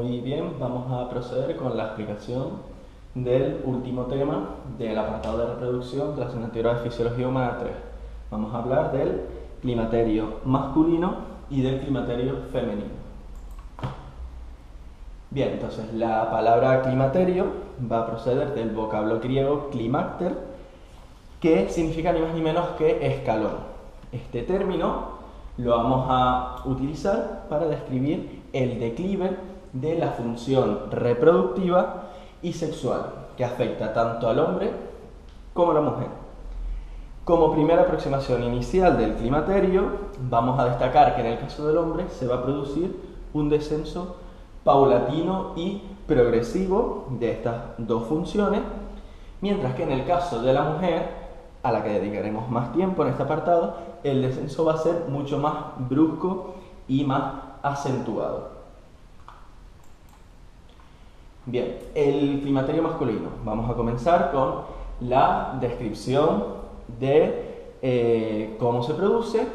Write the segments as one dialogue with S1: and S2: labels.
S1: Muy bien, vamos a proceder con la explicación del último tema del apartado de reproducción de la asignatura de Fisiología Humana 3. Vamos a hablar del climaterio masculino y del climaterio femenino. Bien, entonces la palabra climaterio va a proceder del vocablo griego klimakter, que significa ni más ni menos que escalón. Este término lo vamos a utilizar para describir el declive de la función reproductiva y sexual que afecta tanto al hombre como a la mujer. Como primera aproximación inicial del climaterio, vamos a destacar que en el caso del hombre se va a producir un descenso paulatino y progresivo de estas dos funciones, mientras que en el caso de la mujer, a la que dedicaremos más tiempo en este apartado, el descenso va a ser mucho más brusco y más acentuado. Bien, el climaterio masculino. Vamos a comenzar con la descripción de cómo se produce,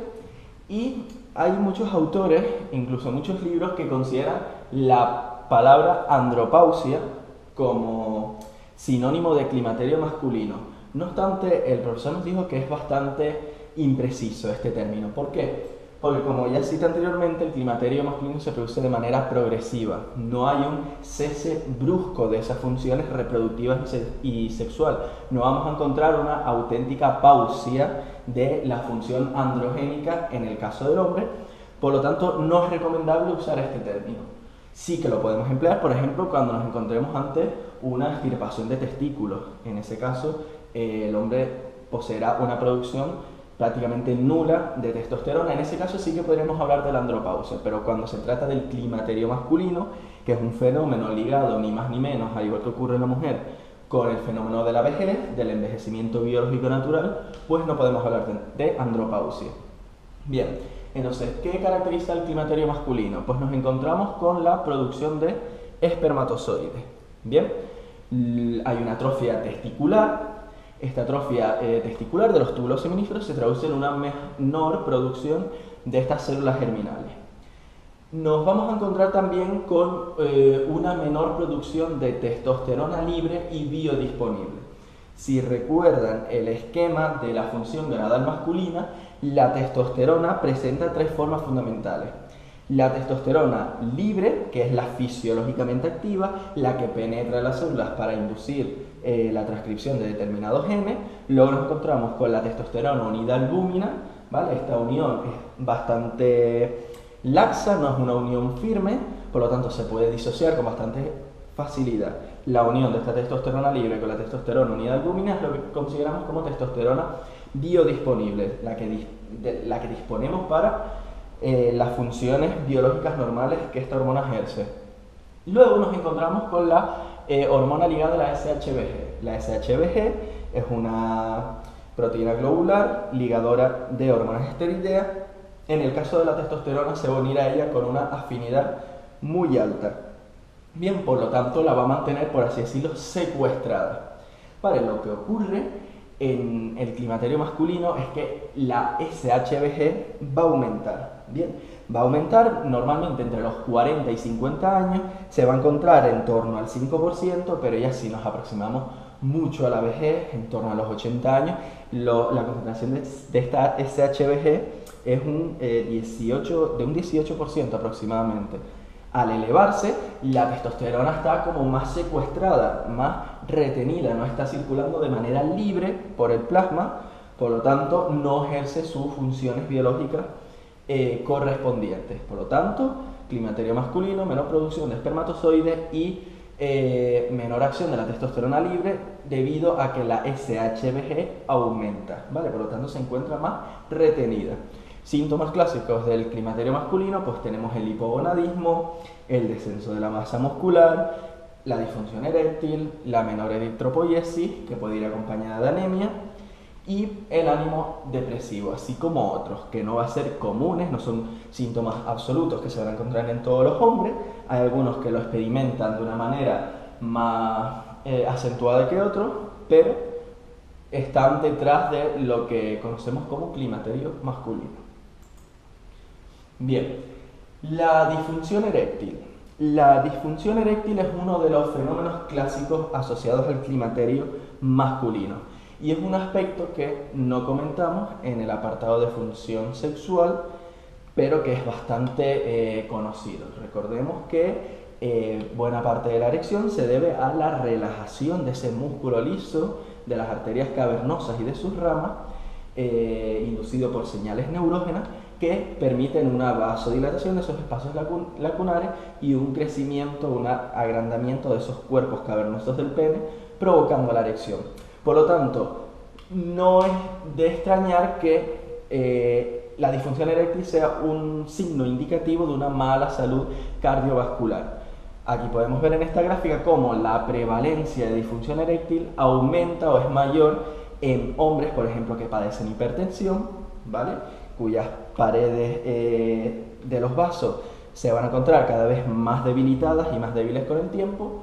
S1: y hay muchos autores, incluso muchos libros, que consideran la palabra andropausia como sinónimo de climaterio masculino. No obstante, el profesor nos dijo que es bastante impreciso este término. ¿Por qué? Porque, como ya cité anteriormente, el climaterio masculino se produce de manera progresiva. No hay un cese brusco de esas funciones reproductivas y sexual. No vamos a encontrar una auténtica pausia de la función androgénica en el caso del hombre. Por lo tanto, no es recomendable usar este término. Sí que lo podemos emplear, por ejemplo, cuando nos encontremos ante una extirpación de testículos. En ese caso, el hombre poseerá una producción prácticamente nula de testosterona. En ese caso sí que podremos hablar de la andropausia, pero cuando se trata del climaterio masculino, que es un fenómeno ligado ni más ni menos, al igual que ocurre en la mujer, con el fenómeno de la vejez, del envejecimiento biológico natural, pues no podemos hablar de andropausia. Bien, entonces, ¿qué caracteriza el climaterio masculino? Pues nos encontramos con la producción de espermatozoides. Bien, hay una atrofia testicular. Esta atrofia testicular de los túbulos seminíferos se traduce en una menor producción de estas células germinales. Nos vamos a encontrar también con una menor producción de testosterona libre y biodisponible. Si recuerdan el esquema de la función gonadal masculina, la testosterona presenta tres formas fundamentales. La testosterona libre, que es la fisiológicamente activa, la que penetra en las células para inducir la transcripción de determinados genes. Luego nos encontramos con la testosterona unida albúmina, ¿vale? Esta unión es bastante laxa, no es una unión firme, por lo tanto se puede disociar con bastante facilidad. La unión de esta testosterona libre con la testosterona unida albúmina es lo que consideramos como testosterona biodisponible, la que disponemos para las funciones biológicas normales que esta hormona ejerce. Luego nos encontramos con la hormona ligada a la SHBG. La SHBG es una proteína globular ligadora de hormonas esteroideas. En el caso de la testosterona se va a unir a ella con una afinidad muy alta. Bien, por lo tanto la va a mantener, por así decirlo, secuestrada. Vale, lo que ocurre en el climaterio masculino es que la SHBG va a aumentar. Bien, va a aumentar normalmente entre los 40 y 50 años, se va a encontrar en torno al 5%, pero ya si nos aproximamos mucho a la vejez, en torno a los 80 años, la concentración de esta SHBG es de un 18% aproximadamente. Al elevarse, la testosterona está como más secuestrada, más retenida, no está circulando de manera libre por el plasma, por lo tanto no ejerce sus funciones biológicas correspondientes. Por lo tanto, climaterio masculino, menor producción de espermatozoides y menor acción de la testosterona libre debido a que la SHBG aumenta, ¿vale? Por lo tanto se encuentra más retenida. Síntomas clásicos del climaterio masculino, pues tenemos el hipogonadismo, el descenso de la masa muscular, la disfunción eréctil, la menor eritropoiesis, que puede ir acompañada de anemia, y el ánimo depresivo, así como otros, que no va a ser comunes, no son síntomas absolutos que se van a encontrar en todos los hombres. Hay algunos que lo experimentan de una manera más acentuada que otros, pero están detrás de lo que conocemos como climaterio masculino. Bien, la disfunción eréctil. La disfunción eréctil es uno de los fenómenos clásicos asociados al climaterio masculino y es un aspecto que no comentamos en el apartado de función sexual, pero que es bastante conocido. Recordemos que buena parte de la erección se debe a la relajación de ese músculo liso, de las arterias cavernosas y de sus ramas, inducido por señales neurógenas que permiten una vasodilatación de esos espacios lacunares y un crecimiento, un agrandamiento de esos cuerpos cavernosos del pene, provocando la erección. Por lo tanto, no es de extrañar que la disfunción eréctil sea un signo indicativo de una mala salud cardiovascular. Aquí podemos ver en esta gráfica cómo la prevalencia de disfunción eréctil aumenta o es mayor en hombres, por ejemplo, que padecen hipertensión, ¿vale?, cuyas paredes de los vasos se van a encontrar cada vez más debilitadas y más débiles con el tiempo.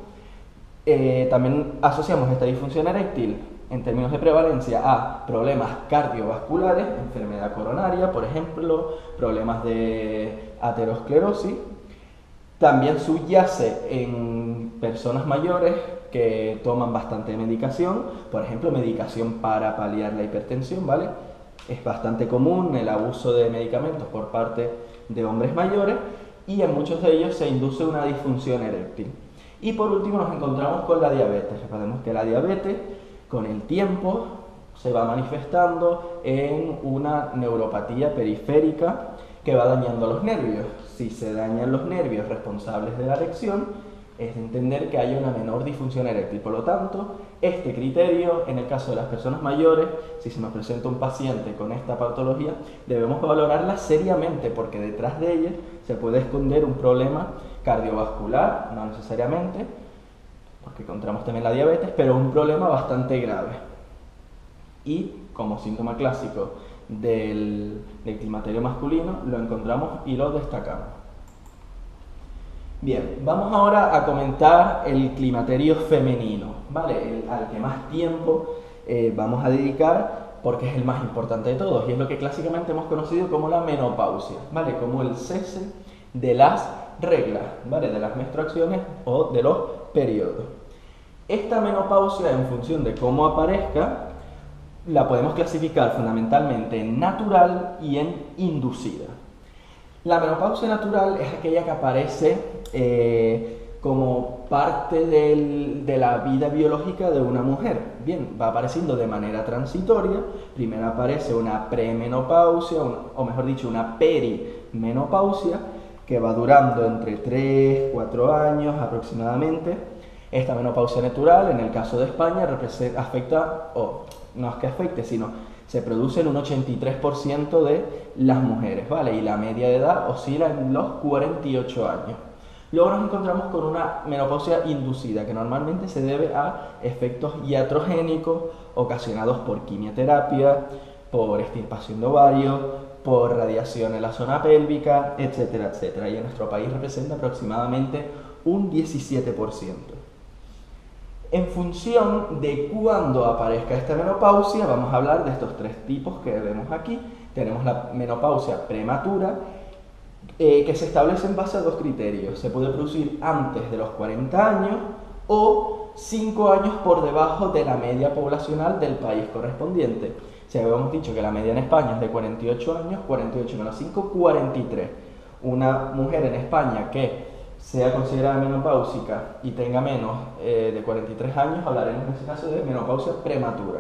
S1: También asociamos esta disfunción eréctil en términos de prevalencia a problemas cardiovasculares, enfermedad coronaria, por ejemplo, problemas de aterosclerosis. También subyace en personas mayores que toman bastante medicación, por ejemplo, medicación para paliar la hipertensión, ¿vale? Es bastante común el abuso de medicamentos por parte de hombres mayores y en muchos de ellos se induce una disfunción eréctil. Y por último nos encontramos con la diabetes. Recordemos que la diabetes con el tiempo se va manifestando en una neuropatía periférica que va dañando los nervios. Si se dañan los nervios responsables de la erección, es de entender que haya una menor disfunción eréctil. Por lo tanto, este criterio, en el caso de las personas mayores, si se nos presenta un paciente con esta patología, debemos valorarla seriamente porque detrás de ella se puede esconder un problema cardiovascular, no necesariamente, porque encontramos también la diabetes, pero un problema bastante grave. Y como síntoma clásico del climaterio masculino, lo encontramos y lo destacamos. Bien, vamos ahora a comentar el climaterio femenino, ¿vale? Al que más tiempo vamos a dedicar porque es el más importante de todos y es lo que clásicamente hemos conocido como la menopausia, ¿vale? Como el cese de las reglas, ¿vale?, de las menstruaciones o de los periodos. Esta menopausia, en función de cómo aparezca, la podemos clasificar fundamentalmente en natural y en inducida. La menopausia natural es aquella que aparece como parte de la vida biológica de una mujer. Bien, va apareciendo de manera transitoria. Primero aparece una premenopausia, o mejor dicho, una perimenopausia, que va durando entre 3 y 4 años aproximadamente. Esta menopausia natural, en el caso de España, afecta, o no es que afecte, sino se produce en un 83% de las mujeres, ¿vale? Y la media de edad oscila en los 48 años. Luego nos encontramos con una menopausia inducida, que normalmente se debe a efectos iatrogénicos ocasionados por quimioterapia, por extirpación de ovarios, por radiación en la zona pélvica, etcétera, etcétera. Y en nuestro país representa aproximadamente un 17%. En función de cuándo aparezca esta menopausia, vamos a hablar de estos 3 tipos que vemos aquí. Tenemos la menopausia prematura, que se establece en base a 2 criterios. Se puede producir antes de los 40 años o 5 años por debajo de la media poblacional del país correspondiente. Si habíamos dicho que la media en España es de 48 años, 48 menos 5, 43. Una mujer en España que sea considerada menopáusica y tenga menos de 43 años, hablaremos en este caso de menopausia prematura.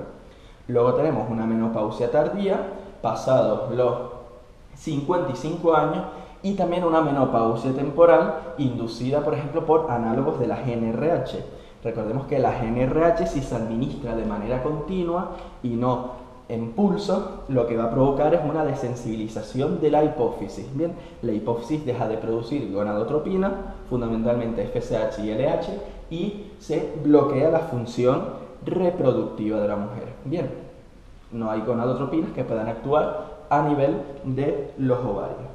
S1: Luego tenemos una menopausia tardía, pasados los 55 años, y también una menopausia temporal inducida, por ejemplo, por análogos de la GnRH. Recordemos que la GnRH, si se administra de manera continua y no en pulso, lo que va a provocar es una desensibilización de la hipófisis. Bien, la hipófisis deja de producir gonadotropina, fundamentalmente FSH y LH, y se bloquea la función reproductiva de la mujer. Bien, no hay gonadotropinas que puedan actuar a nivel de los ovarios.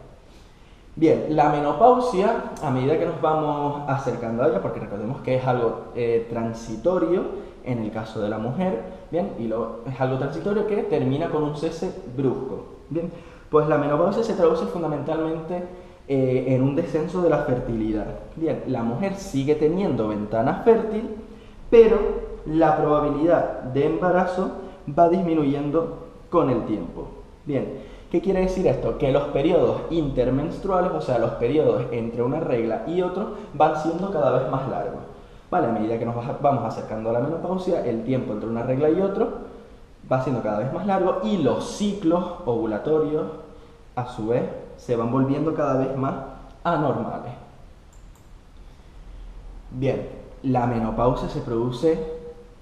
S1: Bien, la menopausia, a medida que nos vamos acercando a ella, porque recordemos que es algo transitorio en el caso de la mujer, bien, y es algo transitorio que termina con un cese brusco. Bien, pues la menopausia se traduce fundamentalmente en un descenso de la fertilidad. Bien, la mujer sigue teniendo ventana fértil, pero la probabilidad de embarazo va disminuyendo con el tiempo. Bien, ¿qué quiere decir esto? Que los periodos intermenstruales, o sea, los periodos entre una regla y otro, van siendo cada vez más largos. ¿Vale? A medida que nos vamos acercando a la menopausia, el tiempo entre una regla y otro va siendo cada vez más largo y los ciclos ovulatorios, a su vez, se van volviendo cada vez más anormales. Bien, la menopausia se produce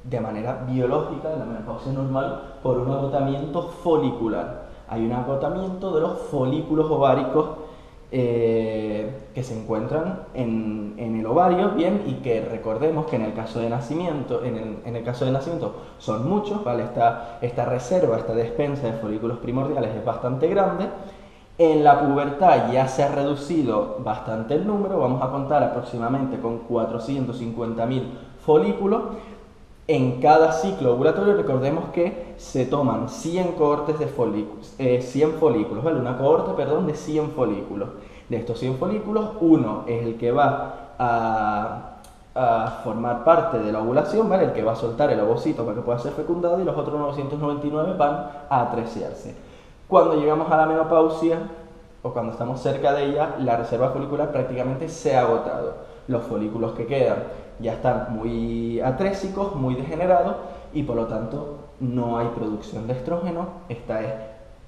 S1: de manera biológica, la menopausia normal, por un agotamiento folicular. Hay un agotamiento de los folículos ováricos que se encuentran en el ovario, bien, y que recordemos que en el caso de nacimiento, en el caso de nacimiento son muchos, ¿vale? Esta reserva, esta despensa de folículos primordiales es bastante grande. En la pubertad ya se ha reducido bastante el número, vamos a contar aproximadamente con 450.000 folículos. En cada ciclo ovulatorio recordemos que se toman 100 cohortes de folículos, 100 folículos, ¿vale? Una cohorte, perdón, de 100 folículos. De estos 100 folículos, uno es el que va a formar parte de la ovulación, ¿vale? El que va a soltar el ovocito para que pueda ser fecundado, y los otros 999 van a atreziarse. Cuando llegamos a la menopausia, o cuando estamos cerca de ella, la reserva folicular prácticamente se ha agotado. Los folículos que quedan ya están muy atrésicos, muy degenerados, y por lo tanto no hay producción de estrógeno. Esta es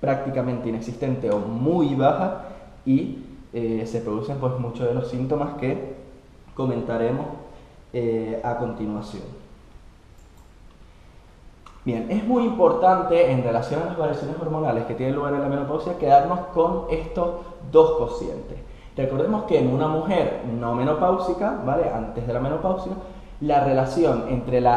S1: prácticamente inexistente o muy baja, y se producen pues muchos de los síntomas que comentaremos a continuación. Bien, es muy importante en relación a las variaciones hormonales que tienen lugar en la menopausia quedarnos con estos dos cocientes. Recordemos que en una mujer no menopáusica, ¿vale? Antes de la menopausia, la relación entre la